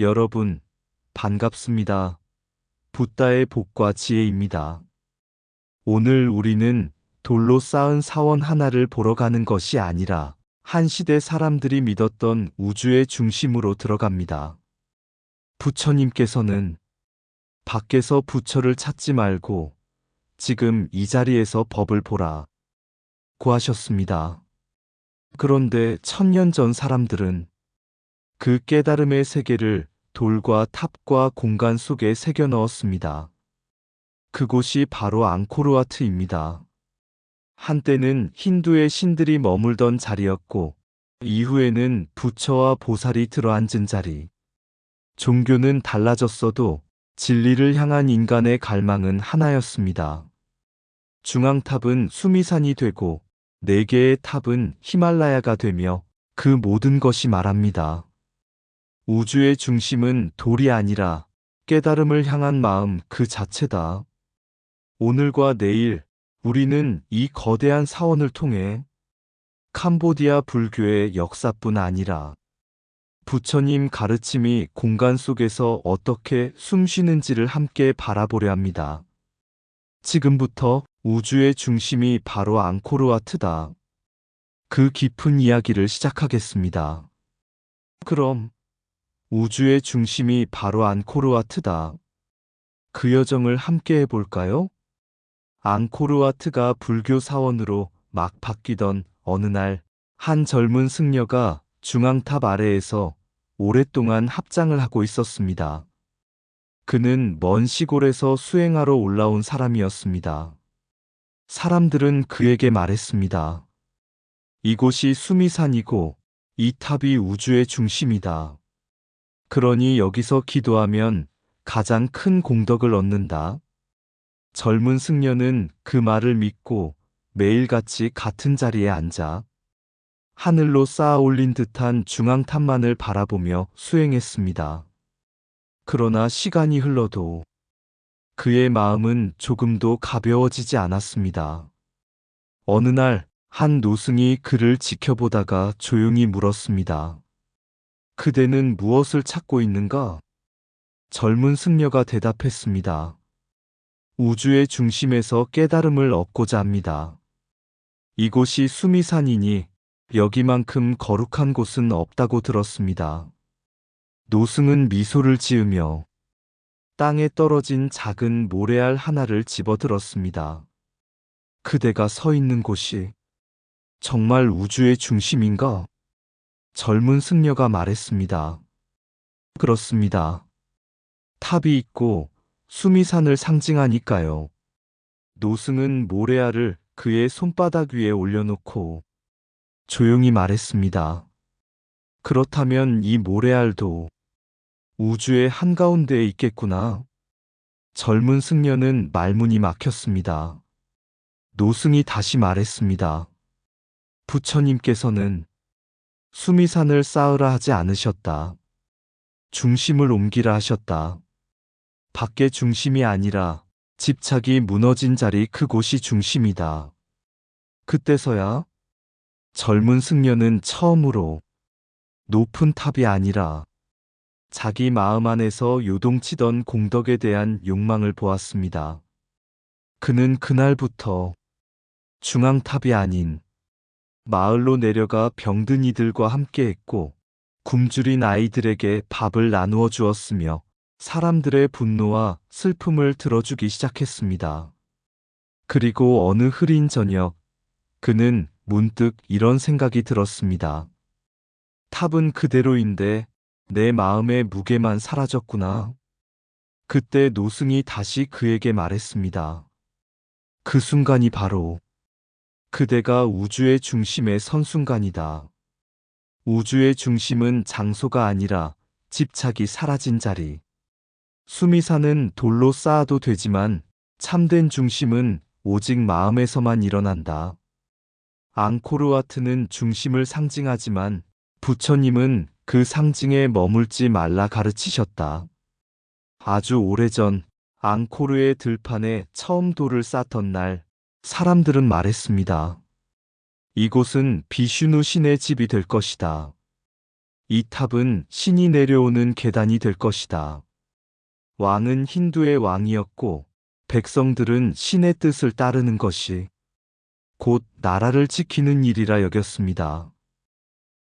여러분, 반갑습니다. 붓다의 복과 지혜입니다. 오늘 우리는 돌로 쌓은 사원 하나를 보러 가는 것이 아니라 한 시대 사람들이 믿었던 우주의 중심으로 들어갑니다. 부처님께서는 밖에서 부처를 찾지 말고 지금 이 자리에서 법을 보라 고 하셨습니다. 그런데 천년 전 사람들은 그 깨달음의 세계를 돌과 탑과 공간 속에 새겨 넣었습니다. 그곳이 바로 앙코르와트입니다. 한때는 힌두의 신들이 머물던 자리였고, 이후에는 부처와 보살이 들어앉은 자리. 종교는 달라졌어도 진리를 향한 인간의 갈망은 하나였습니다. 중앙탑은 수미산이 되고, 네 개의 탑은 히말라야가 되며 그 모든 것이 말합니다. 우주의 중심은 돌이 아니라 깨달음을 향한 마음 그 자체다. 오늘과 내일 우리는 이 거대한 사원을 통해 캄보디아 불교의 역사뿐 아니라 부처님 가르침이 공간 속에서 어떻게 숨쉬는지를 함께 바라보려 합니다. 지금부터 우주의 중심이 바로 앙코르와트다. 그 깊은 이야기를 시작하겠습니다. 그럼 우주의 중심이 바로 앙코르와트다. 그 여정을 함께 해볼까요? 앙코르와트가 불교 사원으로 막 바뀌던 어느 날, 한 젊은 승려가 중앙탑 아래에서 오랫동안 합장을 하고 있었습니다. 그는 먼 시골에서 수행하러 올라온 사람이었습니다. 사람들은 그에게 말했습니다. 이곳이 수미산이고 이 탑이 우주의 중심이다. 그러니 여기서 기도하면 가장 큰 공덕을 얻는다. 젊은 승려는 그 말을 믿고 매일같이 같은 자리에 앉아 하늘로 쌓아 올린 듯한 중앙탑만을 바라보며 수행했습니다. 그러나 시간이 흘러도 그의 마음은 조금도 가벼워지지 않았습니다. 어느 날 한 노승이 그를 지켜보다가 조용히 물었습니다. 그대는 무엇을 찾고 있는가? 젊은 승려가 대답했습니다. 우주의 중심에서 깨달음을 얻고자 합니다. 이곳이 수미산이니 여기만큼 거룩한 곳은 없다고 들었습니다. 노승은 미소를 지으며 땅에 떨어진 작은 모래알 하나를 집어들었습니다. 그대가 서 있는 곳이 정말 우주의 중심인가? 젊은 승려가 말했습니다. 그렇습니다. 탑이 있고 수미산을 상징하니까요. 노승은 모래알을 그의 손바닥 위에 올려놓고 조용히 말했습니다. 그렇다면 이 모래알도 우주의 한가운데에 있겠구나. 젊은 승려는 말문이 막혔습니다. 노승이 다시 말했습니다. 부처님께서는 수미산을 쌓으라 하지 않으셨다. 중심을 옮기라 하셨다. 밖의 중심이 아니라 집착이 무너진 자리 그곳이 중심이다. 그때서야 젊은 승려는 처음으로 높은 탑이 아니라 자기 마음 안에서 요동치던 공덕에 대한 욕망을 보았습니다. 그는 그날부터 중앙탑이 아닌 마을로 내려가 병든 이들과 함께했고 굶주린 아이들에게 밥을 나누어 주었으며 사람들의 분노와 슬픔을 들어주기 시작했습니다. 그리고 어느 흐린 저녁, 그는 문득 이런 생각이 들었습니다. 탑은 그대로인데 내 마음의 무게만 사라졌구나. 그때 노승이 다시 그에게 말했습니다. 그 순간이 바로 그대가 우주의 중심에 선 순간이다. 우주의 중심은 장소가 아니라 집착이 사라진 자리. 수미산은 돌로 쌓아도 되지만 참된 중심은 오직 마음에서만 일어난다. 앙코르와트는 중심을 상징하지만 부처님은 그 상징에 머물지 말라 가르치셨다. 아주 오래전 앙코르의 들판에 처음 돌을 쌓던 날 사람들은 말했습니다. 이곳은 비슈누 신의 집이 될 것이다. 이 탑은 신이 내려오는 계단이 될 것이다. 왕은 힌두의 왕이었고 백성들은 신의 뜻을 따르는 것이 곧 나라를 지키는 일이라 여겼습니다.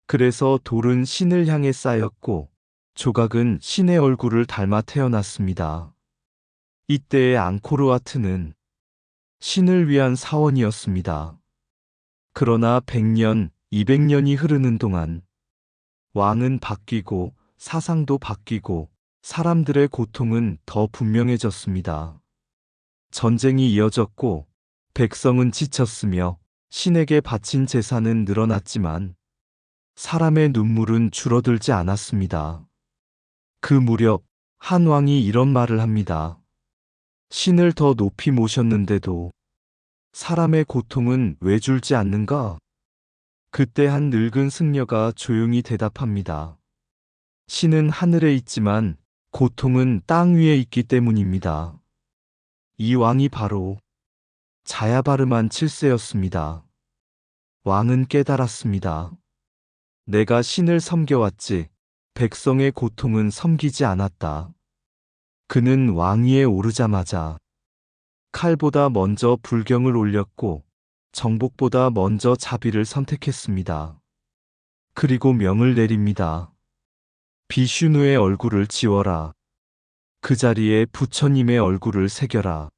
그래서 돌은 신을 향해 쌓였고 조각은 신의 얼굴을 닮아 태어났습니다. 이때의 앙코르와트는 신을 위한 사원이었습니다. 그러나 100년, 200년이 흐르는 동안 왕은 바뀌고 사상도 바뀌고 사람들의 고통은 더 분명해졌습니다. 전쟁이 이어졌고 백성은 지쳤으며 신에게 바친 제사는 늘어났지만 사람의 눈물은 줄어들지 않았습니다. 그 무렵 한 왕이 이런 말을 합니다. 신을 더 높이 모셨는데도 사람의 고통은 왜 줄지 않는가? 그때 한 늙은 승려가 조용히 대답합니다. 신은 하늘에 있지만 고통은 땅 위에 있기 때문입니다. 이 왕이 바로 자야바르만 7세였습니다. 왕은 깨달았습니다. 내가 신을 섬겨왔지 백성의 고통은 섬기지 않았다. 그는 왕위에 오르자마자 칼보다 먼저 불경을 올렸고 정복보다 먼저 자비를 선택했습니다. 그리고 명을 내립니다. 비슈누의 얼굴을 지워라. 그 자리에 부처님의 얼굴을 새겨라.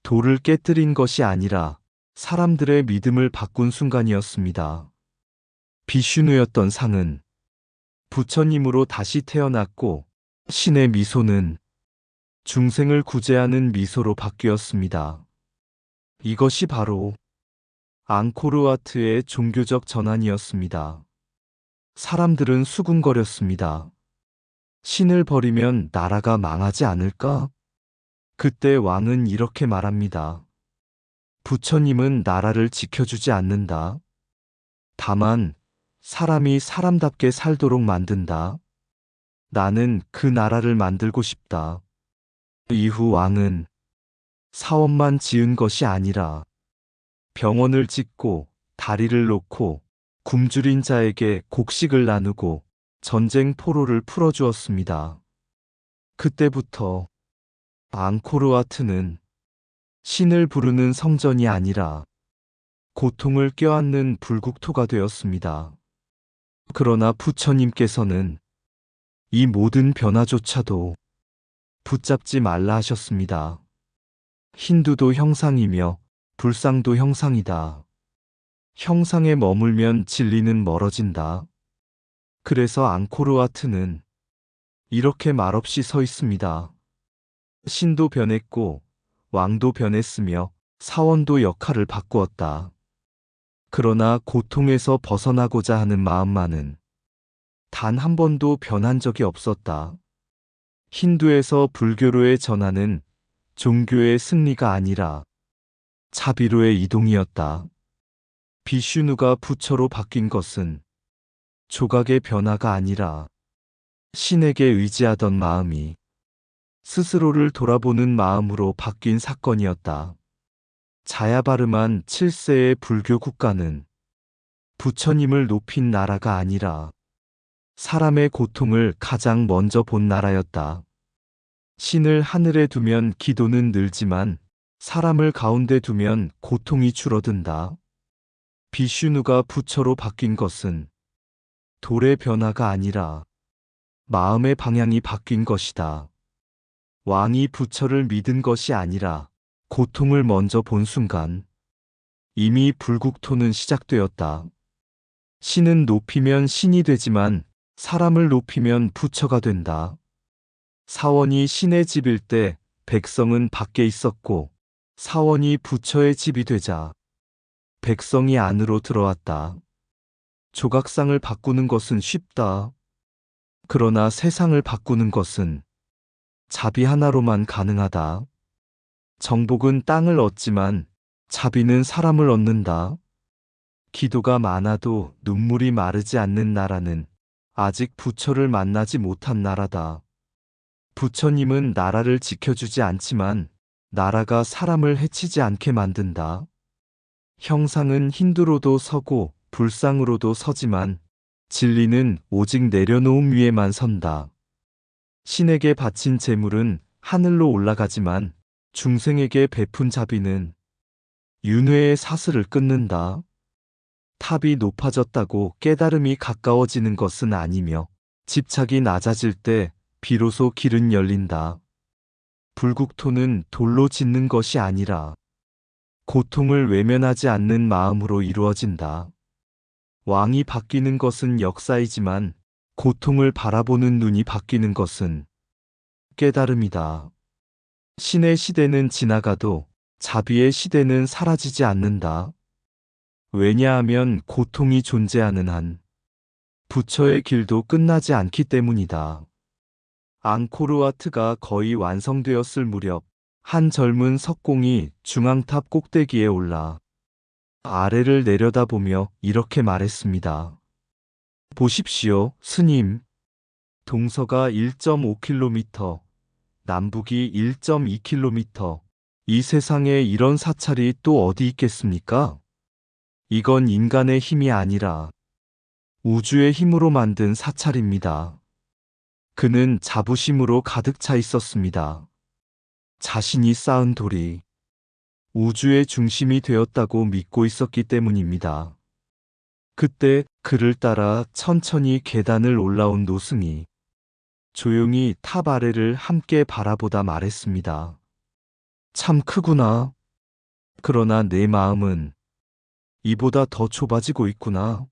돌을 깨뜨린 것이 아니라 사람들의 믿음을 바꾼 순간이었습니다. 비슈누였던 상은 부처님으로 다시 태어났고 신의 미소는 중생을 구제하는 미소로 바뀌었습니다. 이것이 바로 앙코르와트의 종교적 전환이었습니다. 사람들은 수군거렸습니다. 신을 버리면 나라가 망하지 않을까? 그때 왕은 이렇게 말합니다. 부처님은 나라를 지켜주지 않는다. 다만 사람이 사람답게 살도록 만든다. 나는 그 나라를 만들고 싶다. 이후 왕은 사원만 지은 것이 아니라 병원을 짓고 다리를 놓고 굶주린 자에게 곡식을 나누고 전쟁 포로를 풀어주었습니다. 그때부터 앙코르와트는 신을 부르는 성전이 아니라 고통을 껴안는 불국토가 되었습니다. 그러나 부처님께서는 이 모든 변화조차도 붙잡지 말라 하셨습니다. 힌두도 형상이며 불상도 형상이다. 형상에 머물면 진리는 멀어진다. 그래서 앙코르와트는 이렇게 말없이 서 있습니다. 신도 변했고 왕도 변했으며 사원도 역할을 바꾸었다. 그러나 고통에서 벗어나고자 하는 마음만은 단 한 번도 변한 적이 없었다. 힌두에서 불교로의 전환은 종교의 승리가 아니라 자비로의 이동이었다. 비슈누가 부처로 바뀐 것은 조각의 변화가 아니라 신에게 의지하던 마음이 스스로를 돌아보는 마음으로 바뀐 사건이었다. 자야바르만 7세의 불교 국가는 부처님을 높인 나라가 아니라 사람의 고통을 가장 먼저 본 나라였다. 신을 하늘에 두면 기도는 늘지만 사람을 가운데 두면 고통이 줄어든다. 비슈누가 부처로 바뀐 것은 돌의 변화가 아니라 마음의 방향이 바뀐 것이다. 왕이 부처를 믿은 것이 아니라 고통을 먼저 본 순간 이미 불국토는 시작되었다. 신은 높이면 신이 되지만 사람을 높이면 부처가 된다. 사원이 신의 집일 때 백성은 밖에 있었고 사원이 부처의 집이 되자 백성이 안으로 들어왔다. 조각상을 바꾸는 것은 쉽다. 그러나 세상을 바꾸는 것은 자비 하나로만 가능하다. 정복은 땅을 얻지만 자비는 사람을 얻는다. 기도가 많아도 눈물이 마르지 않는 나라는 아직 부처를 만나지 못한 나라다. 부처님은 나라를 지켜주지 않지만 나라가 사람을 해치지 않게 만든다. 형상은 힌두로도 서고 불상으로도 서지만 진리는 오직 내려놓음 위에만 선다. 신에게 바친 재물은 하늘로 올라가지만 중생에게 베푼 자비는 윤회의 사슬을 끊는다. 탑이 높아졌다고 깨달음이 가까워지는 것은 아니며 집착이 낮아질 때 비로소 길은 열린다. 불국토는 돌로 짓는 것이 아니라 고통을 외면하지 않는 마음으로 이루어진다. 왕이 바뀌는 것은 역사이지만 고통을 바라보는 눈이 바뀌는 것은 깨달음이다. 신의 시대는 지나가도 자비의 시대는 사라지지 않는다. 왜냐하면 고통이 존재하는 한 부처의 길도 끝나지 않기 때문이다. 앙코르와트가 거의 완성되었을 무렵 한 젊은 석공이 중앙탑 꼭대기에 올라 아래를 내려다보며 이렇게 말했습니다. 보십시오, 스님. 동서가 1.5km, 남북이 1.2km. 이 세상에 이런 사찰이 또 어디 있겠습니까? 이건 인간의 힘이 아니라 우주의 힘으로 만든 사찰입니다. 그는 자부심으로 가득 차 있었습니다. 자신이 쌓은 돌이 우주의 중심이 되었다고 믿고 있었기 때문입니다. 그때 그를 따라 천천히 계단을 올라온 노승이 조용히 탑 아래를 함께 바라보다 말했습니다. 참 크구나. 그러나 내 마음은 이보다 더 좁아지고 있구나.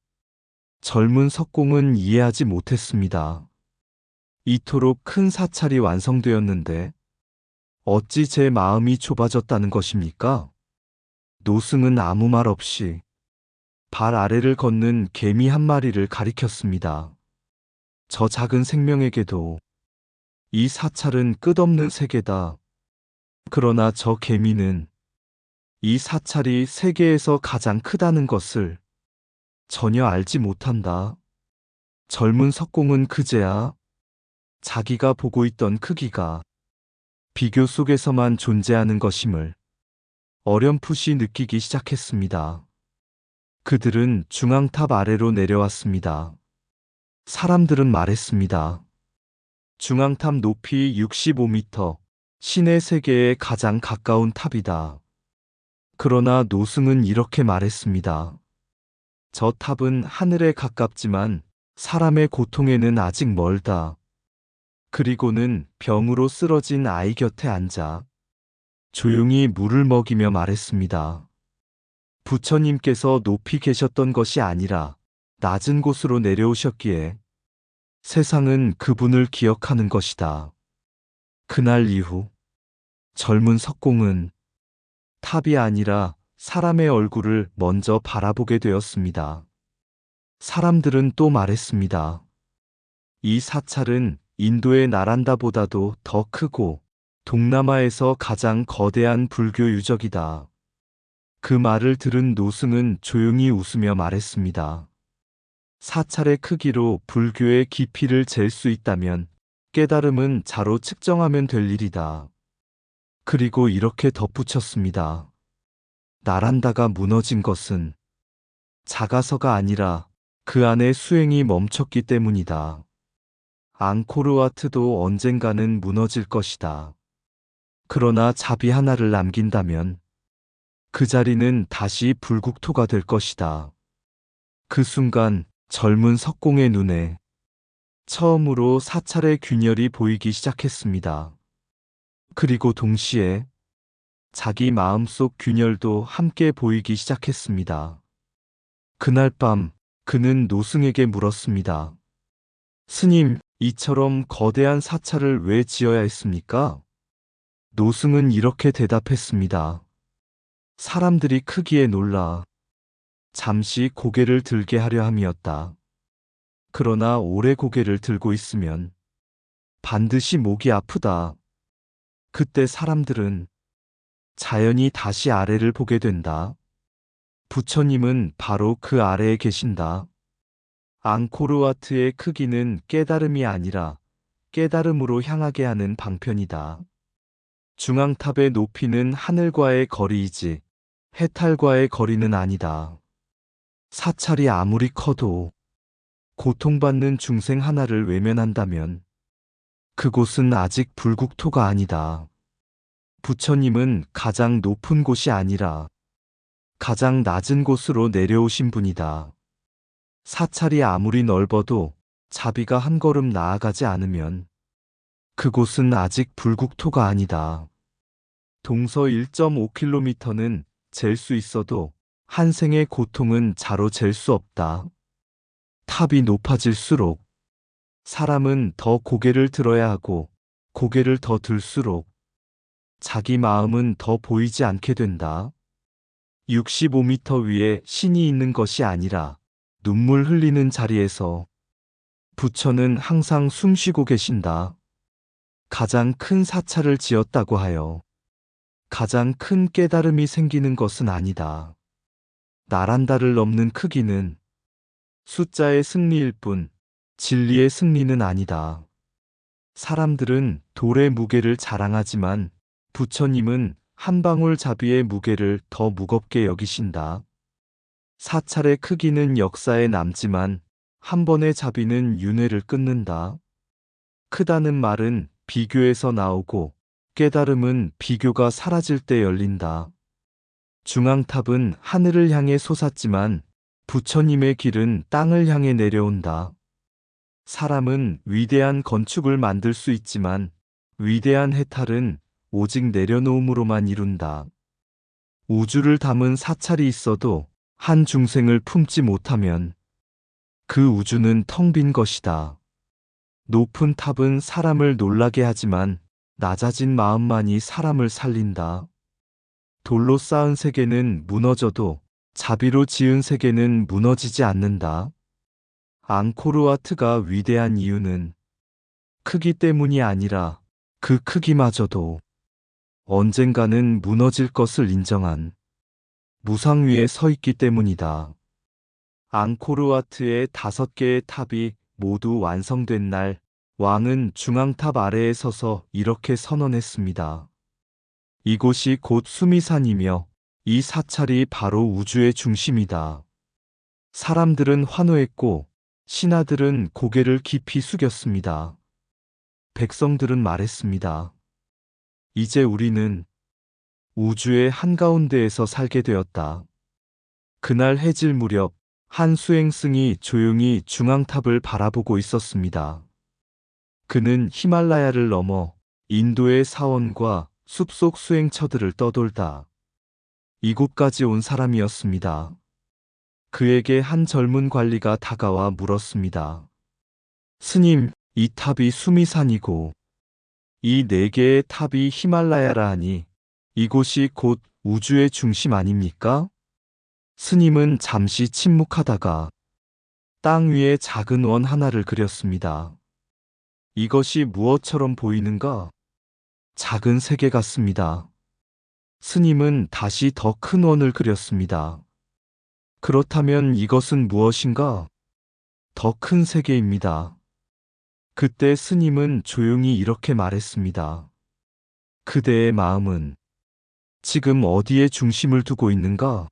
젊은 석공은 이해하지 못했습니다. 이토록 큰 사찰이 완성되었는데 어찌 제 마음이 좁아졌다는 것입니까? 노승은 아무 말 없이 발 아래를 걷는 개미 한 마리를 가리켰습니다. 저 작은 생명에게도 이 사찰은 끝없는 세계다. 그러나 저 개미는 이 사찰이 세계에서 가장 크다는 것을 전혀 알지 못한다. 젊은 석공은 그제야 자기가 보고 있던 크기가 비교 속에서만 존재하는 것임을 어렴풋이 느끼기 시작했습니다. 그들은 중앙탑 아래로 내려왔습니다. 사람들은 말했습니다. 중앙탑 높이 65m, 신의 세계에 가장 가까운 탑이다. 그러나 노승은 이렇게 말했습니다. 저 탑은 하늘에 가깝지만 사람의 고통에는 아직 멀다. 그리고는 병으로 쓰러진 아이 곁에 앉아 조용히 물을 먹이며 말했습니다. 부처님께서 높이 계셨던 것이 아니라 낮은 곳으로 내려오셨기에 세상은 그분을 기억하는 것이다. 그날 이후 젊은 석공은 탑이 아니라 사람의 얼굴을 먼저 바라보게 되었습니다. 사람들은 또 말했습니다. 이 사찰은 인도의 나란다보다도 더 크고 동남아에서 가장 거대한 불교 유적이다. 그 말을 들은 노승은 조용히 웃으며 말했습니다. 사찰의 크기로 불교의 깊이를 잴 수 있다면 깨달음은 자로 측정하면 될 일이다. 그리고 이렇게 덧붙였습니다. 나란다가 무너진 것은 작아서가 아니라 그 안에 수행이 멈췄기 때문이다. 앙코르와트도 언젠가는 무너질 것이다. 그러나 자비 하나를 남긴다면 그 자리는 다시 불국토가 될 것이다. 그 순간 젊은 석공의 눈에 처음으로 사찰의 균열이 보이기 시작했습니다. 그리고 동시에 자기 마음속 균열도 함께 보이기 시작했습니다. 그날 밤 그는 노승에게 물었습니다. 스님, 이처럼 거대한 사찰을 왜 지어야 했습니까? 노승은 이렇게 대답했습니다. 사람들이 크기에 놀라 잠시 고개를 들게 하려 함이었다. 그러나 오래 고개를 들고 있으면 반드시 목이 아프다. 그때 사람들은 자연히 다시 아래를 보게 된다. 부처님은 바로 그 아래에 계신다. 앙코르와트의 크기는 깨달음이 아니라 깨달음으로 향하게 하는 방편이다. 중앙탑의 높이는 하늘과의 거리이지 해탈과의 거리는 아니다. 사찰이 아무리 커도 고통받는 중생 하나를 외면한다면 그곳은 아직 불국토가 아니다. 부처님은 가장 높은 곳이 아니라 가장 낮은 곳으로 내려오신 분이다. 사찰이 아무리 넓어도 자비가 한 걸음 나아가지 않으면 그곳은 아직 불국토가 아니다. 동서 1.5km는 잴 수 있어도 한 생의 고통은 자로 잴 수 없다. 탑이 높아질수록 사람은 더 고개를 들어야 하고 고개를 더 들수록 자기 마음은 더 보이지 않게 된다. 65m 위에 신이 있는 것이 아니라 눈물 흘리는 자리에서 부처는 항상 숨쉬고 계신다. 가장 큰 사찰을 지었다고 하여 가장 큰 깨달음이 생기는 것은 아니다. 나란다를 넘는 크기는 숫자의 승리일 뿐 진리의 승리는 아니다. 사람들은 돌의 무게를 자랑하지만 부처님은 한 방울 자비의 무게를 더 무겁게 여기신다. 사찰의 크기는 역사에 남지만 한 번의 자비는 윤회를 끊는다. 크다는 말은 비교에서 나오고 깨달음은 비교가 사라질 때 열린다. 중앙탑은 하늘을 향해 솟았지만 부처님의 길은 땅을 향해 내려온다. 사람은 위대한 건축을 만들 수 있지만 위대한 해탈은 오직 내려놓음으로만 이룬다. 우주를 담은 사찰이 있어도 한 중생을 품지 못하면 그 우주는 텅 빈 것이다. 높은 탑은 사람을 놀라게 하지만 낮아진 마음만이 사람을 살린다. 돌로 쌓은 세계는 무너져도 자비로 지은 세계는 무너지지 않는다. 앙코르와트가 위대한 이유는 크기 때문이 아니라 그 크기마저도 언젠가는 무너질 것을 인정한 무상 위에 서 있기 때문이다. 앙코르와트의 5개의 탑이 모두 완성된 날, 왕은 중앙탑 아래에 서서 이렇게 선언했습니다. 이곳이 곧 수미산이며 이 사찰이 바로 우주의 중심이다. 사람들은 환호했고 신하들은 고개를 깊이 숙였습니다. 백성들은 말했습니다. 이제 우리는 우주의 한가운데에서 살게 되었다. 그날 해질 무렵 한 수행승이 조용히 중앙탑을 바라보고 있었습니다. 그는 히말라야를 넘어 인도의 사원과 숲속 수행처들을 떠돌다 이곳까지 온 사람이었습니다. 그에게 한 젊은 관리가 다가와 물었습니다. 스님, 이 탑이 수미산이고 이 4개의 탑이 히말라야라 하니 이곳이 곧 우주의 중심 아닙니까? 스님은 잠시 침묵하다가 땅 위에 작은 원 하나를 그렸습니다. 이것이 무엇처럼 보이는가? 작은 세계 같습니다. 스님은 다시 더 큰 원을 그렸습니다. 그렇다면 이것은 무엇인가? 더 큰 세계입니다. 그때 스님은 조용히 이렇게 말했습니다. 그대의 마음은 지금 어디에 중심을 두고 있는가?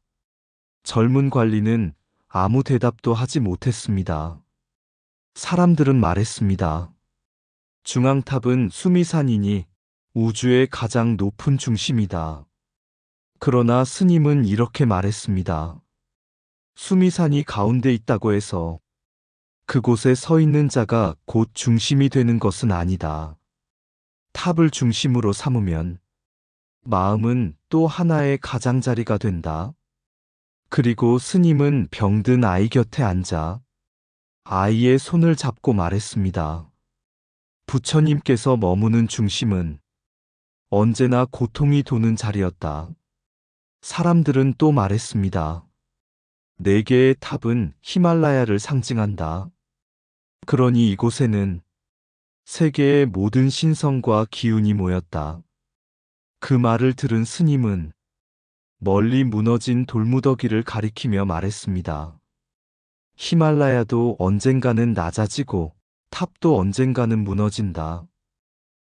젊은 관리는 아무 대답도 하지 못했습니다. 사람들은 말했습니다. 중앙탑은 수미산이니 우주의 가장 높은 중심이다. 그러나 스님은 이렇게 말했습니다. 수미산이 가운데 있다고 해서 그곳에 서 있는 자가 곧 중심이 되는 것은 아니다. 탑을 중심으로 삼으면 마음은 또 하나의 가장자리가 된다. 그리고 스님은 병든 아이 곁에 앉아 아이의 손을 잡고 말했습니다. 부처님께서 머무는 중심은 언제나 고통이 도는 자리였다. 사람들은 또 말했습니다. 4개의 탑은 히말라야를 상징한다. 그러니 이곳에는 세계의 모든 신성과 기운이 모였다. 그 말을 들은 스님은 멀리 무너진 돌무더기를 가리키며 말했습니다. 히말라야도 언젠가는 낮아지고 탑도 언젠가는 무너진다.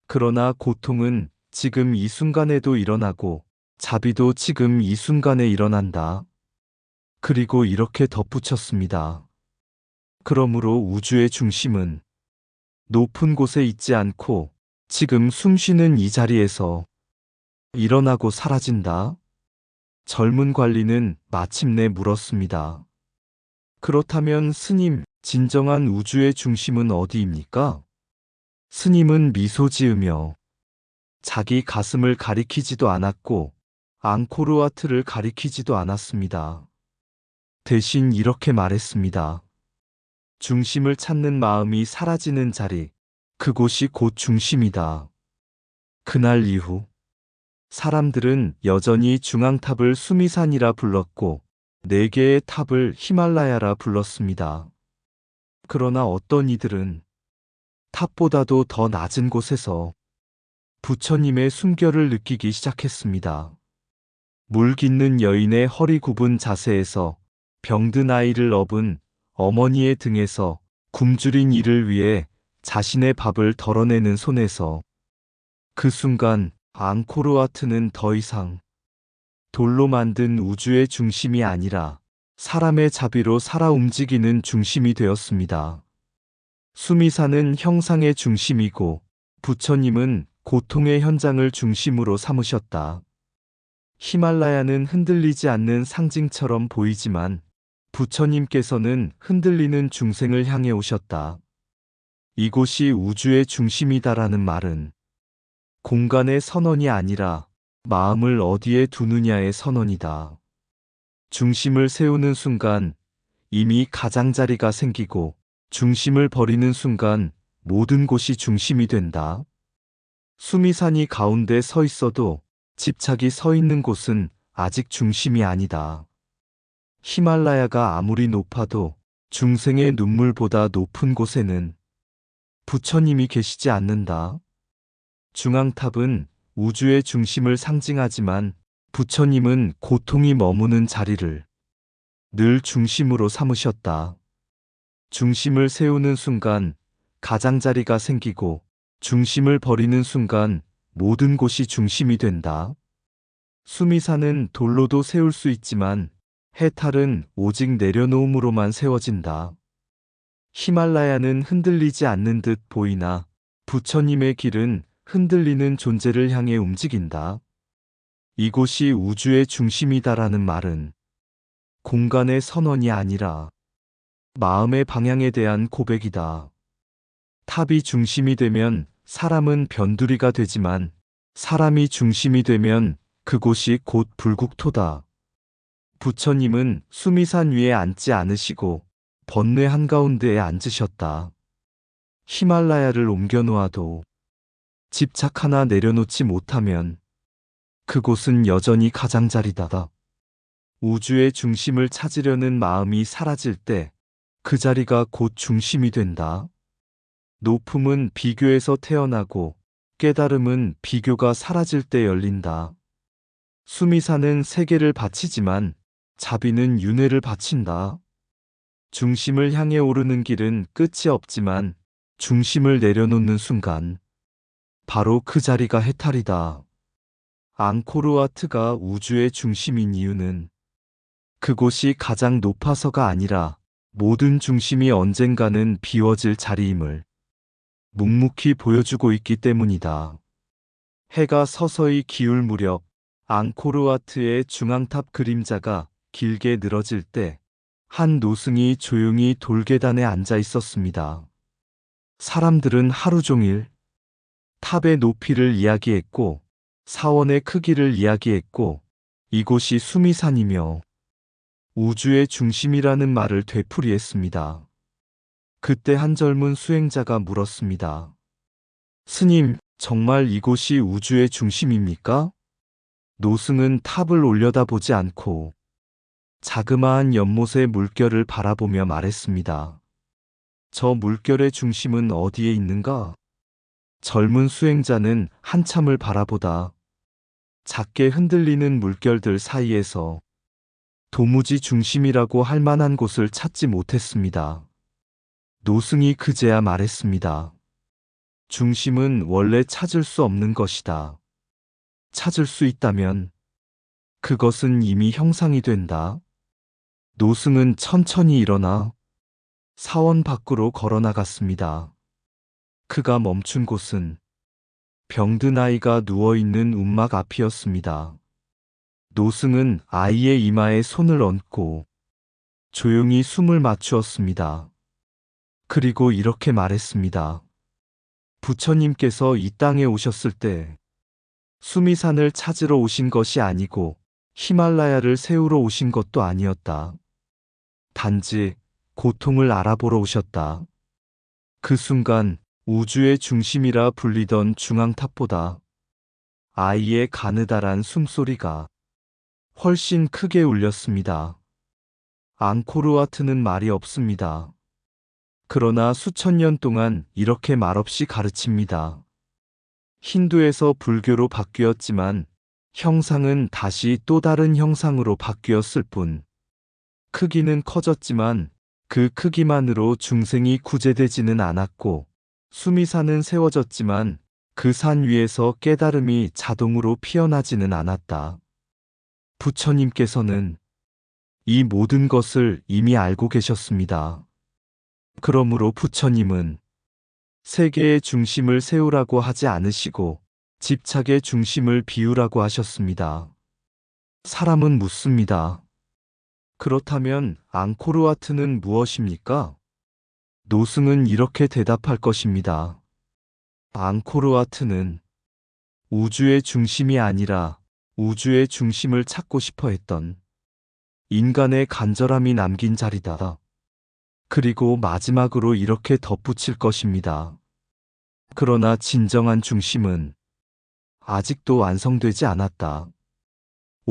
그러나 고통은 지금 이 순간에도 일어나고 자비도 지금 이 순간에 일어난다. 그리고 이렇게 덧붙였습니다. 그러므로 우주의 중심은 높은 곳에 있지 않고 지금 숨 쉬는 이 자리에서 일어나고 사라진다. 젊은 관리는 마침내 물었습니다. 그렇다면 스님, 진정한 우주의 중심은 어디입니까? 스님은 미소 지으며 자기 가슴을 가리키지도 않았고 앙코르와트를 가리키지도 않았습니다. 대신 이렇게 말했습니다. 중심을 찾는 마음이 사라지는 자리, 그곳이 곧 중심이다. 그날 이후 사람들은 여전히 중앙탑을 수미산이라 불렀고 네 개의 탑을 히말라야라 불렀습니다. 그러나 어떤 이들은 탑보다도 더 낮은 곳에서 부처님의 숨결을 느끼기 시작했습니다. 물 깃는 여인의 허리 굽은 자세에서 병든 아이를 업은 어머니의 등에서 굶주린 이를 위해 자신의 밥을 덜어내는 손에서 그 순간 앙코르와트는 더 이상 돌로 만든 우주의 중심이 아니라 사람의 자비로 살아 움직이는 중심이 되었습니다. 수미산은 형상의 중심이고 부처님은 고통의 현장을 중심으로 삼으셨다. 히말라야는 흔들리지 않는 상징처럼 보이지만 부처님께서는 흔들리는 중생을 향해 오셨다. 이곳이 우주의 중심이다라는 말은 공간의 선언이 아니라 마음을 어디에 두느냐의 선언이다. 중심을 세우는 순간 이미 가장자리가 생기고 중심을 버리는 순간 모든 곳이 중심이 된다. 수미산이 가운데 서 있어도 집착이 서 있는 곳은 아직 중심이 아니다. 히말라야가 아무리 높아도 중생의 눈물보다 높은 곳에는 부처님이 계시지 않는다. 중앙탑은 우주의 중심을 상징하지만 부처님은 고통이 머무는 자리를 늘 중심으로 삼으셨다. 중심을 세우는 순간 가장자리가 생기고 중심을 버리는 순간 모든 곳이 중심이 된다. 수미산은 돌로도 세울 수 있지만 해탈은 오직 내려놓음으로만 세워진다. 히말라야는 흔들리지 않는 듯 보이나 부처님의 길은 흔들리는 존재를 향해 움직인다. 이곳이 우주의 중심이다라는 말은 공간의 선언이 아니라 마음의 방향에 대한 고백이다. 탑이 중심이 되면 사람은 변두리가 되지만 사람이 중심이 되면 그곳이 곧 불국토다. 부처님은 수미산 위에 앉지 않으시고 번뇌 한가운데에 앉으셨다. 히말라야를 옮겨 놓아도 집착 하나 내려놓지 못하면 그곳은 여전히 가장자리다. 우주의 중심을 찾으려는 마음이 사라질 때 그 자리가 곧 중심이 된다. 높음은 비교에서 태어나고 깨달음은 비교가 사라질 때 열린다. 수미산은 세계를 바치지만 자비는 윤회를 바친다. 중심을 향해 오르는 길은 끝이 없지만 중심을 내려놓는 순간 바로 그 자리가 해탈이다. 앙코르와트가 우주의 중심인 이유는 그곳이 가장 높아서가 아니라 모든 중심이 언젠가는 비워질 자리임을 묵묵히 보여주고 있기 때문이다. 해가 서서히 기울 무렵 앙코르와트의 중앙탑 그림자가 길게 늘어질 때 한 노승이 조용히 돌계단에 앉아 있었습니다. 사람들은 하루 종일 탑의 높이를 이야기했고 사원의 크기를 이야기했고 이곳이 수미산이며 우주의 중심이라는 말을 되풀이했습니다. 그때 한 젊은 수행자가 물었습니다. 스님, 정말 이곳이 우주의 중심입니까? 노승은 탑을 올려다보지 않고 자그마한 연못의 물결을 바라보며 말했습니다. 저 물결의 중심은 어디에 있는가? 젊은 수행자는 한참을 바라보다 작게 흔들리는 물결들 사이에서 도무지 중심이라고 할 만한 곳을 찾지 못했습니다. 노승이 그제야 말했습니다. 중심은 원래 찾을 수 없는 것이다. 찾을 수 있다면 그것은 이미 형상이 된다. 노승은 천천히 일어나 사원 밖으로 걸어 나갔습니다. 그가 멈춘 곳은 병든 아이가 누워있는 움막 앞이었습니다. 노승은 아이의 이마에 손을 얹고 조용히 숨을 맞추었습니다. 그리고 이렇게 말했습니다. 부처님께서 이 땅에 오셨을 때 수미산을 찾으러 오신 것이 아니고 히말라야를 세우러 오신 것도 아니었다. 단지 고통을 알아보러 오셨다. 그 순간 우주의 중심이라 불리던 중앙탑보다 아이의 가느다란 숨소리가 훨씬 크게 울렸습니다. 앙코르와트는 말이 없습니다. 그러나 수천 년 동안 이렇게 말없이 가르칩니다. 힌두에서 불교로 바뀌었지만 형상은 다시 또 다른 형상으로 바뀌었을 뿐. 크기는 커졌지만 그 크기만으로 중생이 구제되지는 않았고, 수미산은 세워졌지만 그 산 위에서 깨달음이 자동으로 피어나지는 않았다. 부처님께서는 이 모든 것을 이미 알고 계셨습니다. 그러므로 부처님은 세계의 중심을 세우라고 하지 않으시고 집착의 중심을 비우라고 하셨습니다. 사람은 묻습니다. 그렇다면 앙코르와트는 무엇입니까? 노승은 이렇게 대답할 것입니다. 앙코르와트는 우주의 중심이 아니라 우주의 중심을 찾고 싶어 했던 인간의 간절함이 남긴 자리다. 그리고 마지막으로 이렇게 덧붙일 것입니다. 그러나 진정한 중심은 아직도 완성되지 않았다.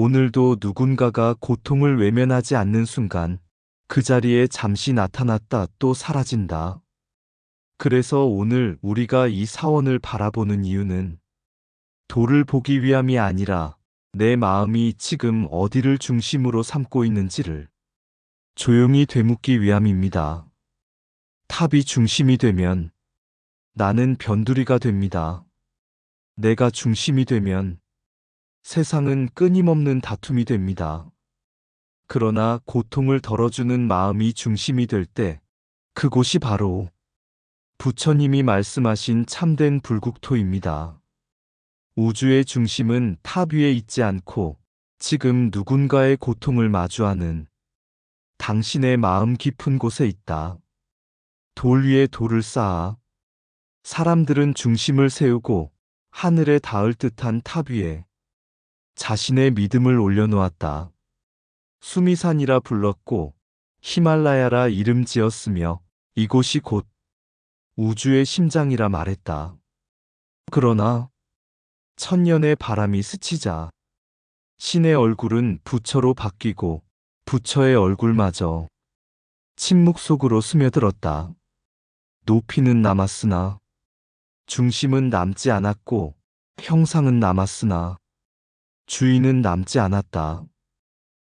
오늘도 누군가가 고통을 외면하지 않는 순간 그 자리에 잠시 나타났다 또 사라진다. 그래서 오늘 우리가 이 사원을 바라보는 이유는 도를 보기 위함이 아니라 내 마음이 지금 어디를 중심으로 삼고 있는지를 조용히 되묻기 위함입니다. 탑이 중심이 되면 나는 변두리가 됩니다. 내가 중심이 되면 세상은 끊임없는 다툼이 됩니다. 그러나 고통을 덜어주는 마음이 중심이 될 때 그곳이 바로 부처님이 말씀하신 참된 불국토입니다. 우주의 중심은 탑 위에 있지 않고 지금 누군가의 고통을 마주하는 당신의 마음 깊은 곳에 있다. 돌 위에 돌을 쌓아 사람들은 중심을 세우고 하늘에 닿을 듯한 탑 위에 자신의 믿음을 올려놓았다. 수미산이라 불렀고 히말라야라 이름 지었으며 이곳이 곧 우주의 심장이라 말했다. 그러나 천년의 바람이 스치자 신의 얼굴은 부처로 바뀌고 부처의 얼굴마저 침묵 속으로 스며들었다. 높이는 남았으나 중심은 남지 않았고 형상은 남았으나 주인은 남지 않았다.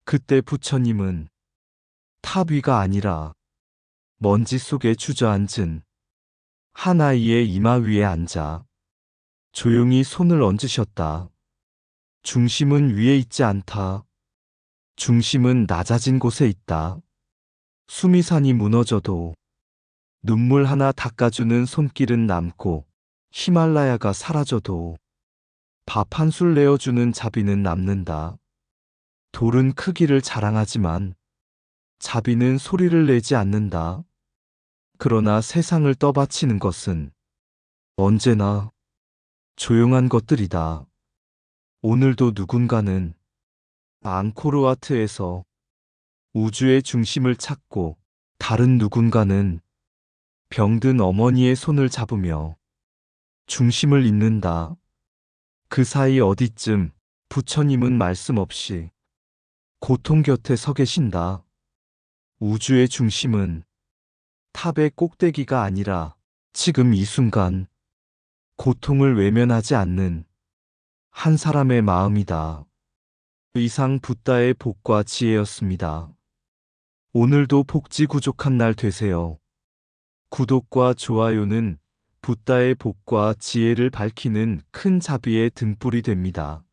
그때 부처님은 탑 위가 아니라 먼지 속에 주저앉은 한 아이의 이마 위에 앉아 조용히 손을 얹으셨다. 중심은 위에 있지 않다. 중심은 낮아진 곳에 있다. 수미산이 무너져도 눈물 하나 닦아주는 손길은 남고 히말라야가 사라져도 밥 한 술 내어주는 자비는 남는다. 돌은 크기를 자랑하지만 자비는 소리를 내지 않는다. 그러나 세상을 떠받치는 것은 언제나 조용한 것들이다. 오늘도 누군가는 앙코르와트에서 우주의 중심을 찾고 다른 누군가는 병든 어머니의 손을 잡으며 중심을 잇는다. 그 사이 어디쯤 부처님은 말씀 없이 고통 곁에 서 계신다. 우주의 중심은 탑의 꼭대기가 아니라 지금 이 순간 고통을 외면하지 않는 한 사람의 마음이다. 이상 붓다의 복과 지혜였습니다. 오늘도 복지 구족한 날 되세요. 구독과 좋아요는 붓다의 복과 지혜를 밝히는 큰 자비의 등불이 됩니다.